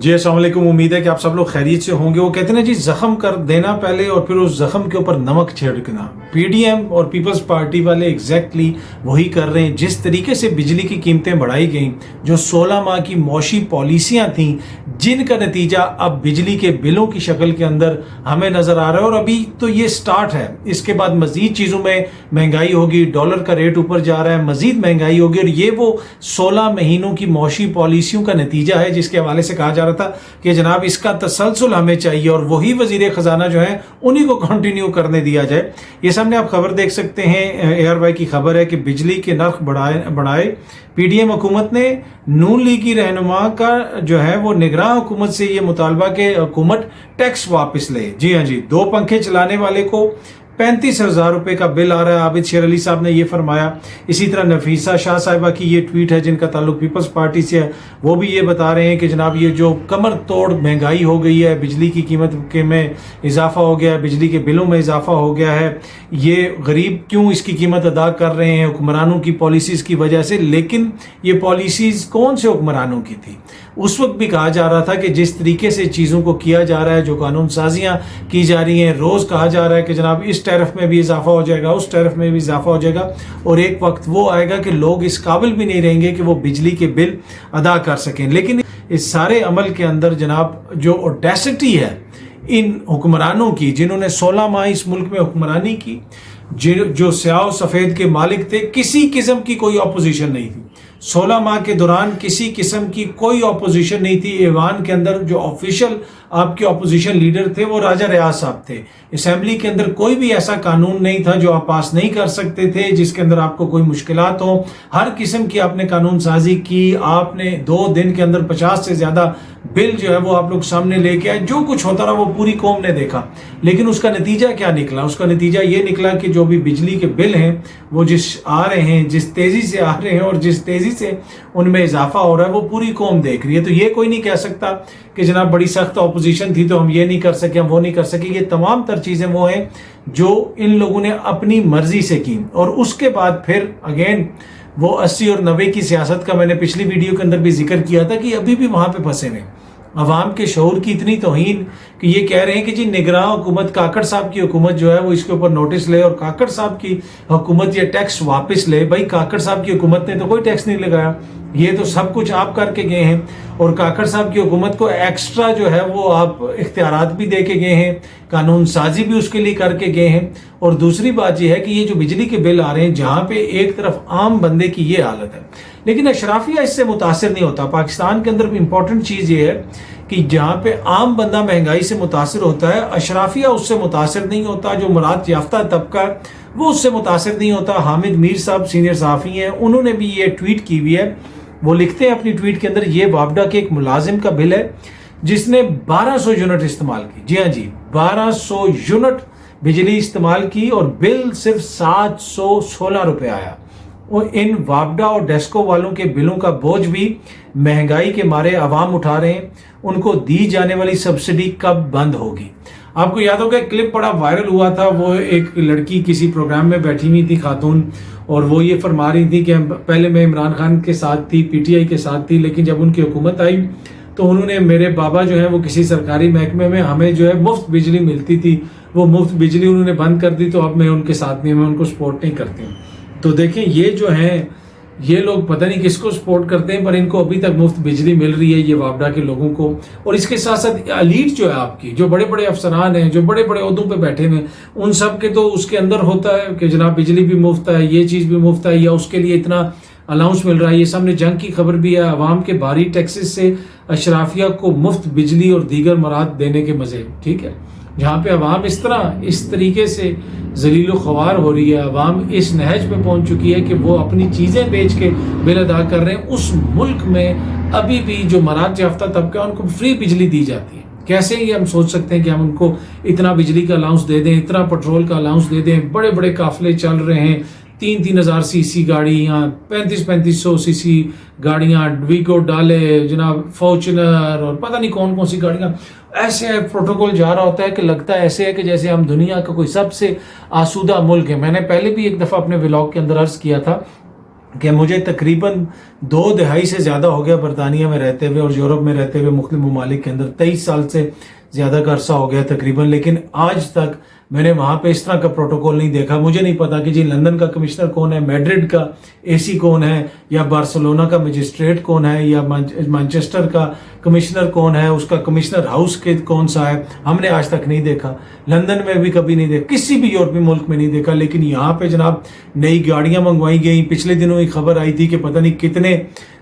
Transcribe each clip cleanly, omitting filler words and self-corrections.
जी अस्सलाम वालेकुम। उम्मीद है कि आप सब लोग खैरियत से होंगे। वो कहते हैं ना जी, जख्म कर देना पहले और फिर उस जख्म के ऊपर नमक छिड़कना। पीडीएम और पीपल्स पार्टी वाले एग्जैक्टली वही कर रहे हैं। जिस तरीके से बिजली की कीमतें बढ़ाई गई, जो 16 माह की मौशी पॉलिसियां थी, जिनका नतीजा अब बिजली के बिलों की शक्ल के अंदर हमें नजर आ रहा है। और अभी तो ये स्टार्ट है, इसके बाद मजीद चीजों में महंगाई होगी, डॉलर का रेट ऊपर जा रहा है, मजीद महंगाई होगी। और ये वो 16 महीनों की मौशी पॉलिसियों का नतीजा है जिसके हवाले से कहा जा रहा था कि जनाब इसका तसलसल हमें चाहिए और वही वजीर खजाना जो है उन्हीं को कंटिन्यू करने दिया जाए। ये सामने आप खबर देख सकते हैं, ARY की खबर है कि बिजली के नर्ख बढ़ाए। पीडीएम हुकूमत ने नून लीग की रहनुमा का जो है वो निगरान हुकूमत से ये मुतालबा के हुकूमत टैक्स वापस ले। जी हाँ जी, 2 पंखे चलाने वाले को 35,000 रुपए का बिल आ रहा है। आबिद शेर अली साहब ने ये फरमाया। इसी तरह नफीसा शाह साहिबा की ये ट्वीट है जिनका ताल्लुक पीपल्स पार्टी से है। वो भी ये बता रहे हैं कि जनाब ये जो कमर तोड़ महंगाई हो गई है, बिजली की कीमत के में इजाफा हो गया है, बिजली के बिलों में इजाफा हो गया है, ये गरीब क्यों इसकी कीमत अदा कर रहे हैं? हुक्मरानों की पॉलिसीज की वजह से। लेकिन ये पॉलिसीज कौन से हुक्मरानों की थी? उस वक्त भी कहा जा रहा था कि जिस तरीके से चीज़ों को किया जा रहा है, जो कानून साजियाँ की जा रही हैं, रोज़ कहा जा रहा है कि जनाब इस टैरिफ में भी इजाफा हो जाएगा, उस टैरिफ में भी इजाफा हो जाएगा। और एक वक्त वो आएगा कि लोग इस काबिल भी नहीं रहेंगे कि वो बिजली के बिल अदा कर सकें। लेकिन इस सारे अमल के अंदर जनाब जो ऑडेसिटी है इन हुक्मरानों की, जिन्होंने 16 माह इस मुल्क में हुक्मरानी की, जो स्याह सफ़ेद के मालिक थे, किसी किस्म की कोई अपोजिशन नहीं थी। 16 माह के दौरान किसी किस्म की कोई अपोजिशन नहीं थी। ईवान के अंदर जो ऑफिशियल आपके अपोजिशन लीडर थे वो राजा रियाज साहब थे। असेंबली के अंदर कोई भी ऐसा कानून नहीं था जो आप पास नहीं कर सकते थे, जिसके अंदर आपको कोई मुश्किलात हो। हर किस्म की आपने कानून साजी की। आपने 2 दिन के अंदर 50 से ज्यादा बिल जो है वो आप लोग सामने लेके आए। जो कुछ होता रहा वो पूरी कौम ने देखा। लेकिन उसका नतीजा क्या निकला? उसका नतीजा ये निकला कि जो भी बिजली के बिल हैं वो आ रहे हैं, जिस तेजी से आ रहे हैं और जिस तेजी से उनमें इजाफा हो रहा है वो पूरी कौम देख रही है। तो ये कोई नहीं कह सकता कि जनाब बड़ी सख्त ऑपोजिशन थी तो हम ये नहीं कर सके, हम वो नहीं कर सके। ये तमाम तर चीजें वो हैं जो इन लोगों ने अपनी मर्जी से की। और उसके बाद फिर अगेन वो 80 और 90 की सियासत का मैंने पिछली वीडियो के अंदर भी जिक्र किया था कि अभी भी वहां पे फंसे हुए। अवाम के शऊर की इतनी तौहीन कि ये कह रहे हैं कि जी निगरान हुकूमत, काकड़ साहब की हुकूमत जो है वो इसके ऊपर नोटिस ले और काकड़ साहब की हुकूमत ये टैक्स वापस ले। भाई काकड़ साहब की हुकूमत ने तो कोई टैक्स नहीं लगाया, ये तो सब कुछ आप करके गए हैं। और काकड़ साहब की हुकूमत को एक्स्ट्रा जो है वो आप इख्तियारात भी दे के गए हैं, कानून साजी भी उसके लिए करके गए हैं। और दूसरी बात यह है कि ये जो बिजली के बिल आ रहे हैं, जहां पे एक तरफ आम बंदे की ये हालत है, लेकिन अशराफिया इससे मुतासिर नहीं होता। पाकिस्तान के अंदर इंपॉर्टेंट चीज ये है कि जहां पे आम बंदा महंगाई से मुतासिर होता है, अशराफिया उससे मुतासिर नहीं होता। जो मुराद याफ्ता तबका वो उससे मुतासिर नहीं होता। हामिद मीर साहब सीनियर सहाफ़ी हैं, उन्होंने भी ये ट्वीट की हुई है। वो लिखते हैं अपनी ट्वीट के अंदर, ये वापडा के एक मुलाजिम का बिल है जिसने 1200 यूनिट इस्तेमाल की। जी हाँ जी, 1200 यूनिट बिजली इस्तेमाल की और बिल सिर्फ 716 रुपए आया। और इन वापडा और डेस्को वालों के बिलों का बोझ भी महंगाई के मारे अवाम उठा रहे हैं। उनको दी जाने वाली सब्सिडी कब बंद होगी? आपको याद होगा एक क्लिप बड़ा वायरल हुआ था। वो एक लड़की किसी प्रोग्राम में बैठी हुई थी, खातून, और वो ये फरमा रही थी कि पहले मैं इमरान खान के साथ थी, PTI के साथ थी, लेकिन जब उनकी हुकूमत आई तो उन्होंने, मेरे बाबा जो है वो किसी सरकारी महकमे में, हमें जो है मुफ्त बिजली मिलती थी, वो मुफ्त बिजली उन्होंने बंद कर दी, तो अब मैं उनके साथ नहीं, मैं उनको सपोर्ट नहीं करती हूँ। तो देखें ये जो है, ये लोग पता नहीं किसको सपोर्ट करते हैं, पर इनको अभी तक मुफ्त बिजली मिल रही है, ये वापडा के लोगों को। और इसके साथ साथ एलीट जो है आपकी, जो बड़े बड़े अफसरान हैं, जो बड़े बड़े ओहदों पे बैठे हैं, उन सब के तो उसके अंदर होता है कि जनाब बिजली भी मुफ्त है, ये चीज़ भी मुफ्त है, या उसके लिए इतना अलाउंस मिल रहा है। ये सामने जंग की खबर भी है। अवाम के भारी टैक्सेस से अशराफिया को मुफ्त बिजली और दीगर मराद देने के मजे, ठीक है। जहाँ पे अवाम इस तरीके से जलील ख्वार हो रही है, अवाम इस नहज पे पहुंच चुकी है कि वो अपनी चीज़ें बेच के बिल अदा कर रहे हैं। उस मुल्क में अभी भी जो मराद याफ्ता तबका है उनको फ्री बिजली दी जाती है। कैसे ये हम सोच सकते हैं कि हम उनको इतना बिजली का अलाउंस दे दें, इतना पेट्रोल का अलाउंस दे दें? बड़े बड़े काफिले चल रहे हैं, 3-3 हज़ार सीसी गाड़ियाँ, 3500 सीसी गाड़ियाँ, वीगो डाले जनाब, फॉर्च्यूनर और पता नहीं कौन कौन सी गाड़ियाँ। ऐसे प्रोटोकॉल जा रहा होता है कि लगता है ऐसे है कि जैसे हम दुनिया का कोई सबसे आसूदा मुल्क है। मैंने पहले भी एक दफ़ा अपने व्लॉग के अंदर अर्ज किया था कि मुझे तकरीबन 2 दहाई से ज़्यादा हो गया बरतानिया में रहते हुए और यूरोप में रहते हुए मुख्तलिफ ममालिक के अंदर 23 साल से ज़्यादा का अरसा हो गया तकरीबन, लेकिन आज तक मैंने वहाँ पे इस तरह का प्रोटोकॉल नहीं देखा। मुझे नहीं पता कि जी लंदन का कमिश्नर कौन है, मैड्रिड का एसी कौन है, या बार्सिलोना का मजिस्ट्रेट कौन है, या मैनचेस्टर का कमिश्नर कौन है, उसका कमिश्नर हाउस के कौन सा है, हमने आज तक नहीं देखा। लंदन में भी कभी नहीं देखा, किसी भी यूरोपीय मुल्क में नहीं देखा। लेकिन यहाँ पे जनाब नई गाड़ियां मंगवाई गई। पिछले दिनों एक खबर आई थी कि पता नहीं कितने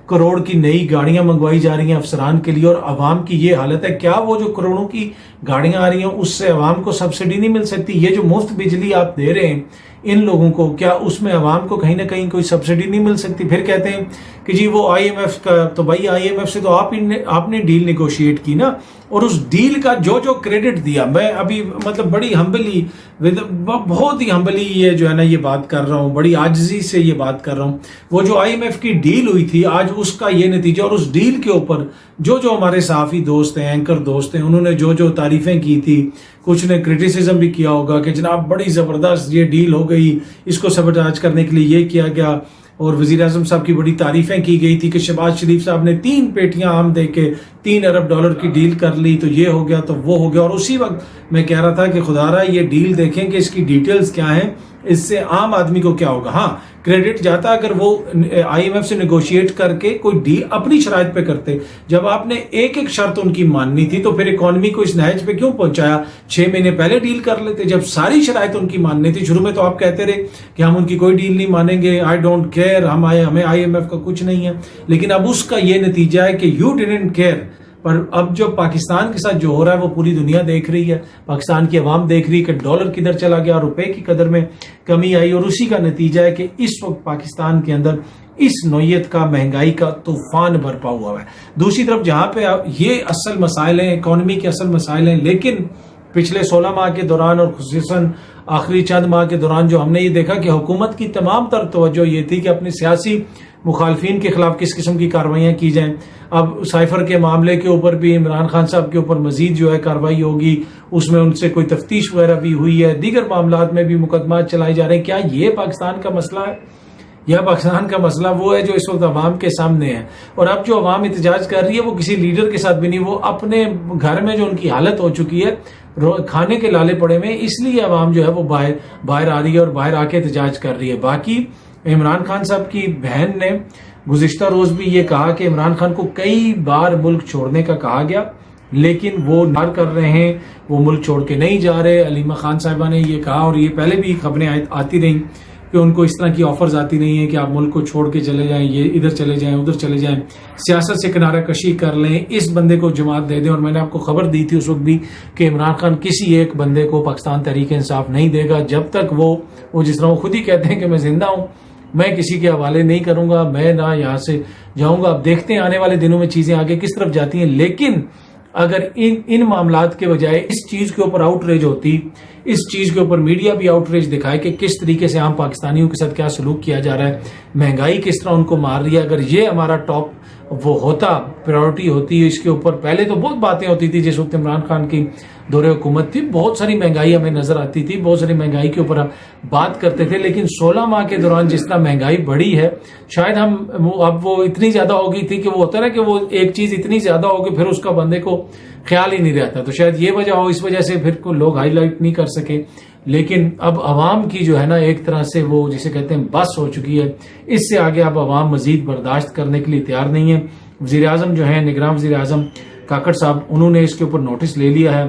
करोड़ की नई गाड़ियां मंगवाई जा रही हैं अफसरान के लिए, और अवाम की ये हालत है। क्या वो जो करोड़ों की गाड़ियां आ रही हैं उससे अवाम को सब्सिडी नहीं मिल सकती? ये जो मुफ्त बिजली आप दे रहे हैं इन लोगों को, क्या उसमें अवाम को कहीं ना कहीं कोई सब्सिडी नहीं मिल सकती? फिर कहते हैं कि जी वो आईएमएफ का, तो भाई आईएमएफ से तो आपने डील नेगोशिएट की ना, और उस डील का जो जो क्रेडिट दिया, मैं अभी मतलब बड़ी हम्बली, बहुत ही हम्बली ये जो है ना ये बात कर रहा हूँ, बड़ी आजिज़ी से ये बात कर रहा हूँ। वो जो आईएमएफ की डील हुई थी आज उसका ये नतीजा, और उस डील के ऊपर जो जो हमारे सहाफ़ी दोस्त हैं, एंकर दोस्त हैं, उन्होंने जो जो तारीफ़ें की थी, कुछ ने क्रिटिसिज्म भी किया होगा कि जनाब बड़ी ज़बरदस्त ये डील हो गई, इसको सबटाज करने के लिए ये किया गया, और वज़ीर आज़म साहब की बड़ी तारीफ़ें की गई थी कि शहबाज शरीफ साहब ने 3 पेटियां आम दे के 3 अरब डॉलर की डील कर ली, तो ये हो गया तो वो हो गया। और उसी वक्त मैं कह रहा था कि खुदारा ये डील देखें कि इसकी डिटेल्स क्या हैं, इससे आम आदमी को क्या होगा। हाँ, क्रेडिट जाता अगर वो आईएमएफ से नेगोशिएट करके कोई डील अपनी शराइत पे करते। जब आपने एक एक शर्त उनकी माननी थी तो फिर इकॉनमी को इस नहज पे क्यों पहुंचाया? 6 महीने पहले डील कर लेते, जब सारी शराइत उनकी माननी थी। शुरू में तो आप कहते रहे कि हम उनकी कोई डील नहीं मानेंगे, आई डोंट केयर, हमें आईएमएफ का कुछ नहीं है। लेकिन अब उसका ये नतीजा है कि यू डिडंट केयर। पर अब जो पाकिस्तान के साथ जो हो रहा है वो पूरी दुनिया देख रही है, पाकिस्तान की आवाम देख रही है कि डॉलर किधर चला गया, रुपए की कदर में कमी आई, और उसी का नतीजा है कि इस वक्त पाकिस्तान के अंदर इस नौयत का महंगाई का तूफान बरपा हुआ है। दूसरी तरफ जहां पे ये असल मसाइल हैं, इकॉनमी के असल मसाइल हैं, लेकिन पिछले 16 माह के दौरान और खुसूसन आखिरी चंद माह के दौरान जो हमने ये देखा कि हुकूमत की तमाम तर तवज्जो ये थी कि अपने सियासी मुखालफिन के खिलाफ किस किस्म की कार्रवाइयाँ की जाएं। अब साइफर के मामले के ऊपर भी इमरान खान साहब के ऊपर मजीद जो है कार्रवाई होगी, उसमें उनसे कोई तफ्तीश वगैरह भी हुई है, दीगर मामलात में भी मुकदमा चलाए जा रहे हैं। क्या ये पाकिस्तान का मसला है? यह पाकिस्तान का मसला वो है जो इस वक्त अवाम के सामने है। और अब जो अवाम एहतजाज कर रही है वो किसी लीडर के साथ भी नहीं, वो अपने घर में जो उनकी हालत हो चुकी है, खाने के लाले पड़े में, इसलिए अवाम जो है वो बाहर आ रही है और बाहर आके एहतजाज कर रही है। बाकी इमरान खान साहब की बहन ने गुज़िश्ता रोज भी ये कहा कि इमरान खान को कई बार मुल्क छोड़ने का कहा गया, लेकिन वो नार कर रहे हैं, वो मुल्क छोड़ के नहीं जा रहे। अलीमा खान साहिबा ने ये कहा, और ये पहले भी खबरें आती रही कि उनको इस तरह की ऑफर्स आती नहीं है कि आप मुल्क को छोड़ के चले जाएं, ये इधर चले जाएं, उधर चले जाएं, सियासत से किनारा कशी कर लें, इस बंदे को जमात दे दें। और मैंने आपको खबर दी थी उस वक्त भी कि इमरान खान किसी एक बंदे को पाकिस्तान तहरीक इंसाफ नहीं देगा जब तक वो जिस तरह वो खुद ही कहते हैं कि मैं जिंदा हूं, मैं किसी के हवाले नहीं करूंगा, मैं ना यहाँ से जाऊंगा। अब देखते हैं आने वाले दिनों में चीजें आगे किस तरफ जाती हैं। लेकिन अगर इन मामलात के बजाय इस चीज के ऊपर आउटरीच होती, इस चीज के ऊपर मीडिया भी आउटरीच दिखाए कि किस तरीके से आम पाकिस्तानियों के साथ क्या सलूक किया जा रहा है, महंगाई किस तरह उनको मार रही है, अगर ये हमारा टॉप वो होता, प्रायोरिटी होती, इसके ऊपर पहले तो बहुत बातें होती थी। जिस वक्त इमरान खान की दौरे हुकूमत थी, बहुत सारी महंगाई हमें नजर आती थी, बहुत सारी महंगाई के ऊपर हम बात करते थे। लेकिन 16 माह के दौरान जिस तरह महंगाई बढ़ी है, शायद अब वो इतनी ज्यादा हो गई थी कि वो होता है ना कि वो एक चीज इतनी ज्यादा होगी फिर उसका बंदे को ख्याल ही नहीं रहता। तो शायद ये वजह हो, इस वजह से फिर को लोग हाईलाइट नहीं कर सके। लेकिन अब अवाम की जो है ना एक तरह से वो जिसे कहते हैं बस हो चुकी है, इससे आगे अब अवाम मजीद बर्दाश्त करने के लिए तैयार नहीं है। वज़ीर आज़म जो है, निगरान वज़ीर आज़म काकड़ साहब, उन्होंने इसके ऊपर नोटिस ले लिया है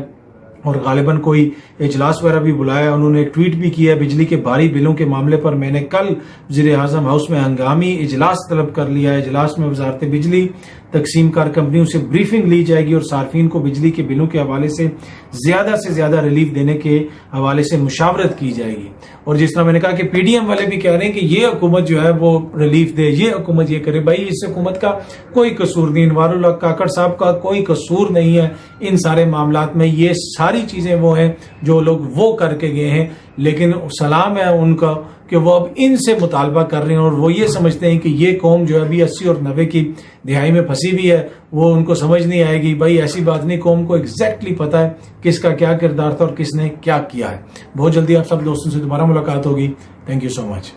और गालिबन कोई इजलास वगैरह भी बुलाया। उन्होंने एक ट्वीट भी किया, बिजली के भारी बिलों के मामले पर मैंने कल वज़ीर आज़म हाउस में हंगामी इजलास तलब कर लिया है। इजलास में वजारत बिजली, तकसीम कार कंपनियों से ब्रीफिंग ली जाएगी और सार्फिन को बिजली के बिलों के हवाले से ज्यादा रिलीफ देने के हवाले से मुशावरत की जाएगी। और जिस तरह मैंने कहा कि पीडीएम वाले भी कह रहे हैं कि ये हुकूमत जो है वो रिलीफ दे, ये हुकूमत ये करे। भाई इस हुकूमत का कोई कसूर नहीं, अनवारुल हक काकड़ साहब का कोई कसूर नहीं है इन सारे मामलात में। ये सारी चीजें वो हैं जो लोग वो करके गए हैं, लेकिन सलाम है उनका कि वो अब इनसे मुतालबा कर रहे हैं और वो ये समझते हैं कि ये कौम जो है अभी 80 और 90 की दिहाई में फंसी हुई है, वो उनको समझ नहीं आएगी। भाई ऐसी बात नहीं, कौम को एग्जैक्टली पता है किसका क्या किरदार था और किसने क्या किया है। बहुत जल्दी आप सब दोस्तों से दोबारा मुलाकात होगी। Thank you so much.